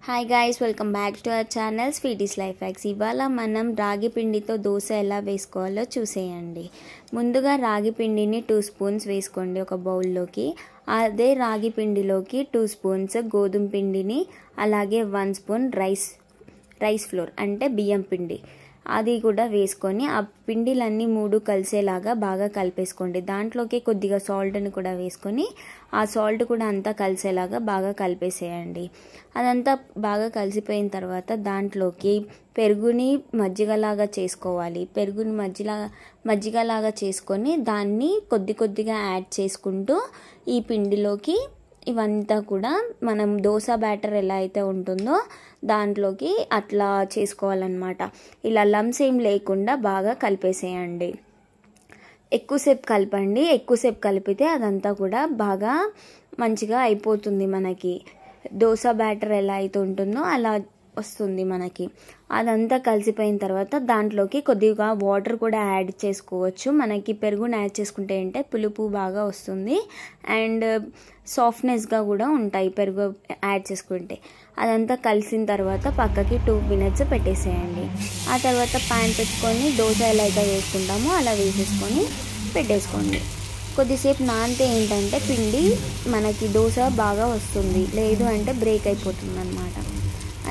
Hi guys, welcome back to our channel sweeties life hacks. ఇవాళ మనం రాగి పిండితో దోశ ఎలా వేసుకోవాలో చూసేయండి. ముందుగా రాగి పిండిని 2 స్పూన్స్ వేసుకోండి ఒక బౌల్లోకి. అదే రాగి పిండిలోకి 2 స్పూన్స్ గోధుమ పిండిని, అలాగే 1 స్పూన్ రైస్ ఫ్లోర్ అంటే బియ్యం పిండి అది కూడా వేసుకొని ఆ పిండిలన్నీ 3 కలిసేలాగా బాగా కలిపేసుకోండి. దాంట్లోకి కొద్దిగా సాల్ట్ని కూడా వేసుకొని ఆ సాల్ట్ కూడా అంతా కలిసేలాగా బాగా కలిపేసేయండి. అదంతా బాగా కలిసిపోయిన తర్వాత దాంట్లోకి పెరుగుని మజ్జిగలాగా చేసుకోవాలి. పెరుగుని మజ్జిగలాగా చేసుకొని దాన్ని కొద్దిగా యాడ్ చేసుకుంటూ ఈ పిండిలోకి ఇవంతా కూడా మనం దోశ బ్యాటర్ ఎలా అయితే ఉంటుందో దాంట్లోకి అట్లా చేసుకోవాలన్నమాట. ఇలా లమ్స్ ఏం లేకుండా బాగా కలిపేసేయండి. ఎక్కువసేపు కలపండి. ఎక్కువసేపు కలిపితే అదంతా కూడా బాగా మంచిగా అయిపోతుంది. మనకి దోశ బ్యాటర్ ఎలా అయితే ఉంటుందో అలా వస్తుంది మనకి. అదంతా కలిసిపోయిన తర్వాత దాంట్లోకి కొద్దిగా వాటర్ కూడా యాడ్ చేసుకోవచ్చు. మనకి పెరుగుని యాడ్ చేసుకుంటే అంటే పులుపు బాగా వస్తుంది అండ్ సాఫ్ట్నెస్గా కూడా ఉంటాయి పెరుగు యాడ్ చేసుకుంటే. అదంతా కలిసిన తర్వాత పక్కకి 2 మినిట్స్ పెట్టేసేయండి. ఆ తర్వాత ప్యాన్ పెట్టుకొని దోశ ఎలా అయితే వేసుకుంటామో అలా వేసేసుకొని పెట్టేసుకోండి. కొద్దిసేపు నానితే ఏంటంటే పిండి మనకి దోశ బాగా వస్తుంది, లేదు అంటే బ్రేక్ అయిపోతుంది అన్నమాట.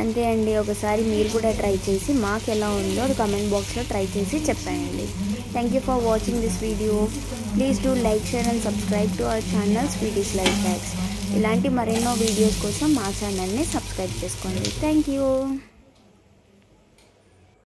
అంతే అండి. ఒకసారి మీరు కూడా ట్రై చేసి మాకు ఎలా ఉందో కామెంట్ బాక్స్లో ట్రై చేసి చెప్పండి. Thank you for watching this video. Please do like, share and subscribe to our channel sweeties life hacks. ఇలాంటి మరెన్నో వీడియోస్ కోసం మా ఛానల్ని సబ్స్క్రైబ్ చేసుకోండి. Thank you.